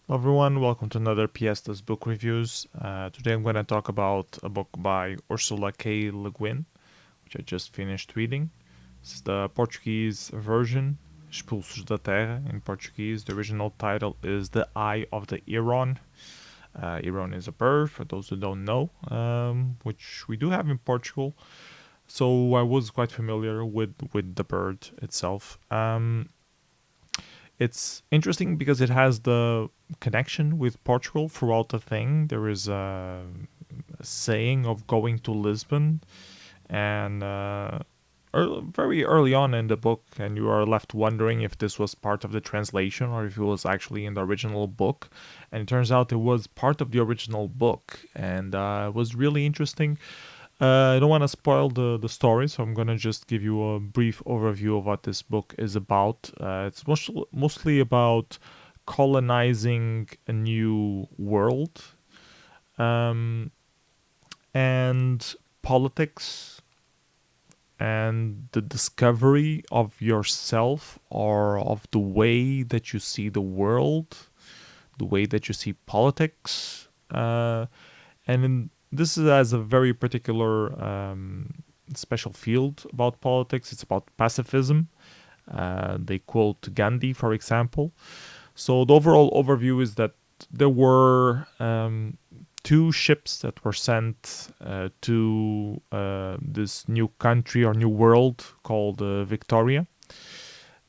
Hello everyone, welcome to another PS Book Reviews. Today I'm going to talk about a book by Ursula K. Le Guin, which I just finished reading. This is the Portuguese version, Expulsos da Terra in Portuguese. The original title is The Eye of the Heron. Heron is a bird, for those who don't know, which we do have in Portugal. So I was quite familiar with the bird itself. It's interesting because it has the connection with Portugal throughout the thing. There is a saying of going to Lisbon, and very early on in the book, and you are left wondering if this was part of the translation or if it was actually in the original book. And it turns out it was part of the original book, and it was really interesting. I don't want to spoil the story, so I'm gonna just give you a brief overview of what this book is about. It's mostly about colonizing a new world, um, and politics, and the discovery of yourself or of the way that you see the world, the way that you see politics, this has a very particular special field about politics. It's about pacifism. They quote Gandhi, for example. So the overall overview is that there were two ships that were sent to this new country or new world called Victoria.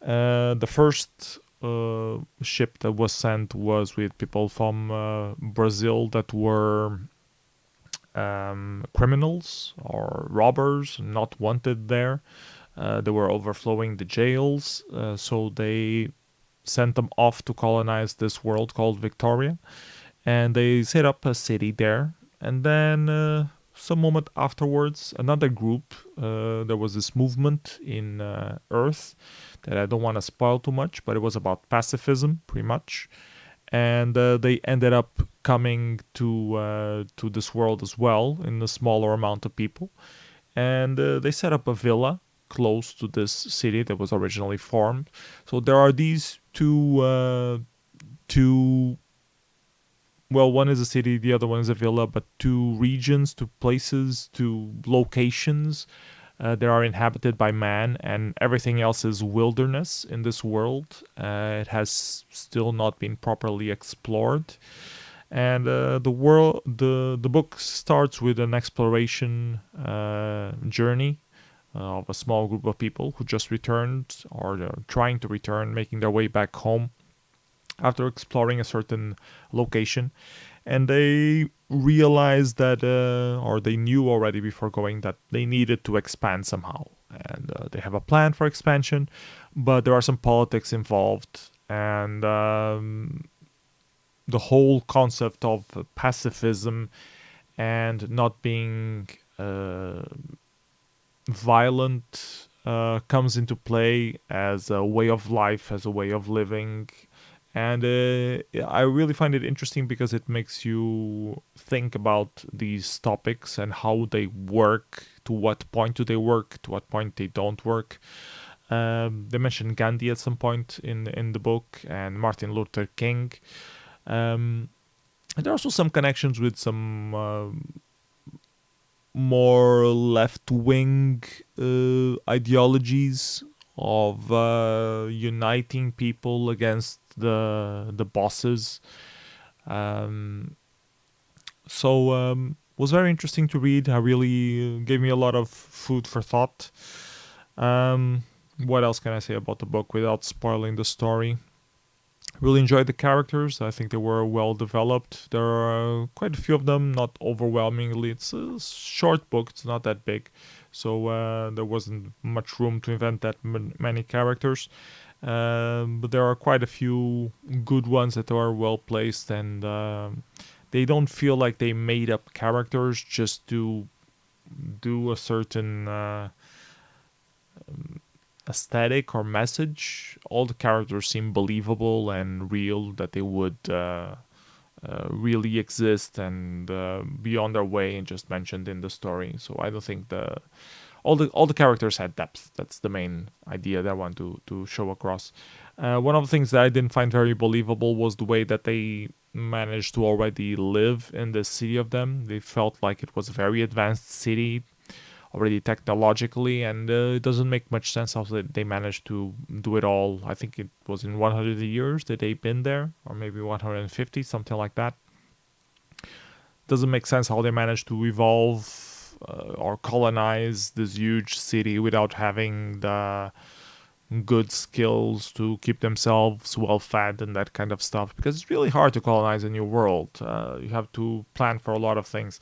The first ship that was sent was with people from Brazil that were criminals or robbers not wanted there. They were overflowing the jails, so they sent them off to colonize this world called Victoria, and they set up a city there. And then some moment afterwards, another group, there was this movement in Earth that I don't want to spoil too much, but it was about pacifism, pretty much. And they ended up coming to this world as well in a smaller amount of people, and they set up a villa close to this city that was originally formed. So there are these two. Well, one is a city, the other one is a villa, but two regions, two places, two locations that are inhabited by man, and everything else is wilderness in this world. It has still not been properly explored, and the book starts with an exploration journey of a small group of people who just returned or trying to return, making their way back home after exploring a certain location, and they realized that, or they knew already before going, that they needed to expand somehow. And they have a plan for expansion, but there are some politics involved, and the whole concept of pacifism and not being violent comes into play as a way of life, as a way of living. And I really find it interesting because it makes you think about these topics and how they work, to what point do they work, to what point they don't work. They mentioned Gandhi at some point in the book, and Martin Luther King. And there are also some connections with some more left wing ideologies of uniting people against the bosses. Um, so was very interesting to read. I really gave me a lot of food for thought. What else can I say about the book without spoiling the story? Really enjoyed the characters. I think they were well developed. There are quite a few of them, not overwhelmingly. It's a short book, it's not that big. So there wasn't much room to invent that many characters. But there are quite a few good ones that are well placed, and they don't feel like they made up characters just to do a certain aesthetic or message. All the characters seem believable and real, that they would really exist and be on their way and just mentioned in the story. So I don't think the all the characters had depth. That's the main idea that I want to show across. One of the things that I didn't find very believable was the way that they managed to already live in the city of them. They felt like it was a very advanced city already technologically, and it doesn't make much sense how they managed to do it all. I think it was in 100 years that they've been there, or maybe 150, something like that. Doesn't make sense how they managed to evolve or colonize this huge city without having the good skills to keep themselves well fed and that kind of stuff, because it's really hard to colonize a new world. You have to plan for a lot of things.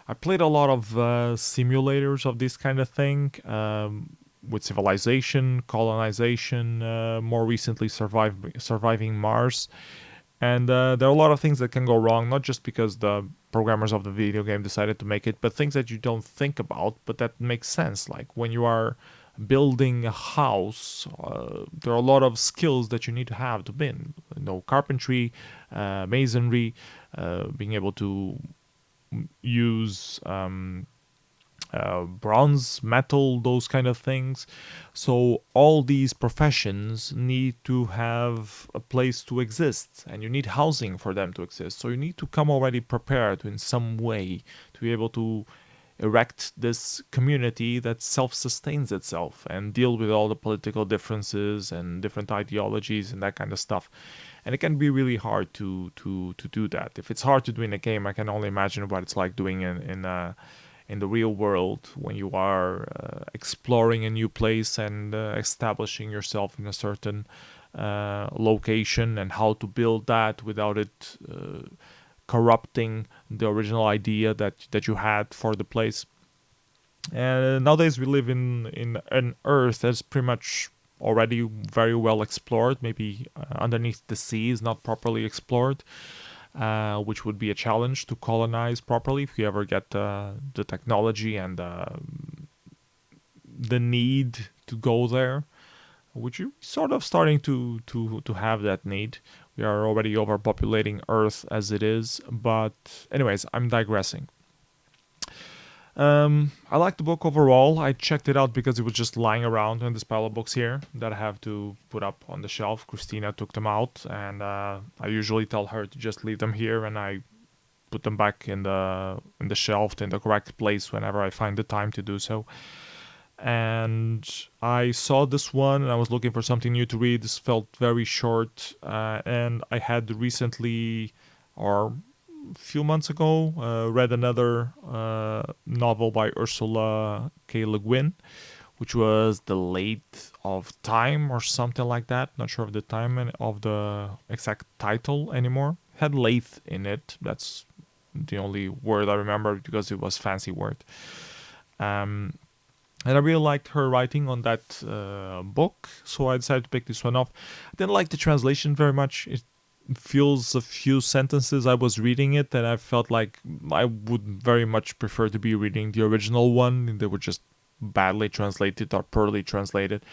I played a lot of simulators of this kind of thing, with civilization, colonization, more recently surviving Mars. And there are a lot of things that can go wrong, not just because the programmers of the video game decided to make it, but things that you don't think about, but that makes sense. Like when you are building a house, there are a lot of skills that you need to have to build. Carpentry, masonry, being able to use bronze, metal, those kind of things. So all these professions need to have a place to exist, and you need housing for them to exist. So you need to come already prepared in some way to be able to erect this community that self-sustains itself and deal with all the political differences and different ideologies and that kind of stuff. And it can be really hard to do that. If it's hard to do in a game, I can only imagine what it's like doing in the real world when you are exploring a new place and establishing yourself in a certain location, and how to build that without it corrupting the original idea that you had for the place. And nowadays we live in an Earth that's pretty much already very well explored. Maybe underneath the sea is not properly explored, which would be a challenge to colonize properly if you ever get the technology and the need to go there, which you're sort of starting to have that need. We are already overpopulating Earth as it is. But anyways, I'm digressing. I like the book overall. I checked it out because it was just lying around in this pile of books here that I have to put up on the shelf. Christina took them out, and I usually tell her to just leave them here, and I put them back in the shelf in the correct place whenever I find the time to do so. And I saw this one, and I was looking for something new to read. This felt very short, and I had recently, or few months ago, read another novel by Ursula K. Le Guin, which was The Late of Time or something like that. Not sure of the time and of the exact title anymore. It had late in it. That's the only word I remember because it was fancy word. And I really liked her writing on that book, so I decided to pick this one off. I didn't like the translation very much. It feels a few sentences I was reading it, and I felt like I would very much prefer to be reading the original one. They were just badly translated or poorly translated.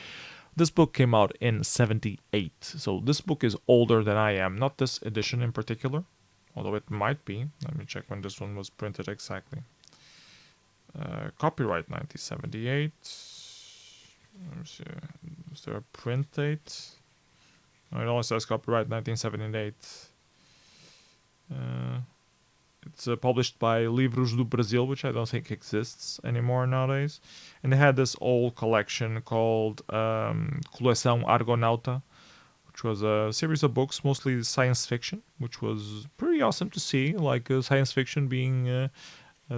This book came out in 78, so this book is older than I am. Not this edition in particular, although it might be. Let me check when this one was printed exactly. Copyright 1978. Let me see. Is there a print date? No, it only says copyright 1978. It's published by Livros do Brasil, which I don't think exists anymore nowadays. And they had this old collection called Coleção Argonauta, which was a series of books, mostly science fiction, which was pretty awesome to see, like science fiction being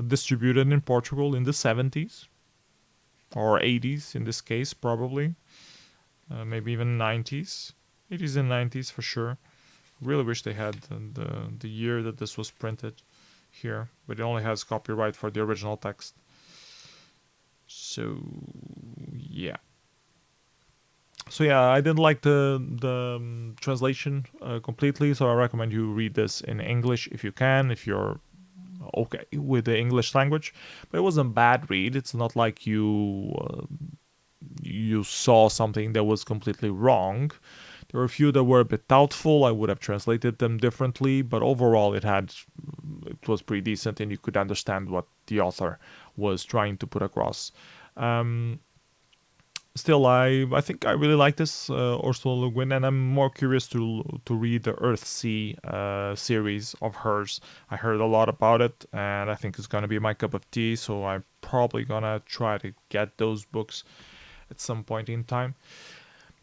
distributed in Portugal in the 70s or 80s in this case, probably, maybe even 90s, 80s and 90s for sure. Really wish they had the year that this was printed here, but it only has copyright for the original text. So yeah. So yeah, I didn't like the translation completely, so I recommend you read this in English if you can, if you're okay with the English language. But it wasn't a bad read. It's not like you saw something that was completely wrong. There were a few that were a bit doubtful. I would have translated them differently, but overall it was pretty decent, and you could understand what the author was trying to put across. Still, I think I really like this Ursula Le Guin, and I'm more curious to read the Earthsea series of hers. I heard a lot about it, and I think it's gonna be my cup of tea. So I'm probably gonna try to get those books at some point in time.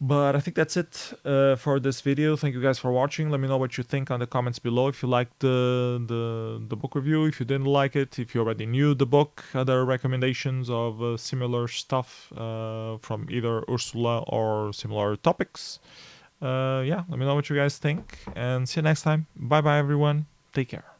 But I think that's it for this video. Thank you guys for watching. Let me know what you think on the comments below. If you liked the book review, if you didn't like it, if you already knew the book, other recommendations of similar stuff from either Ursula or similar topics. Yeah, let me know what you guys think. And see you next time. Bye bye, everyone. Take care.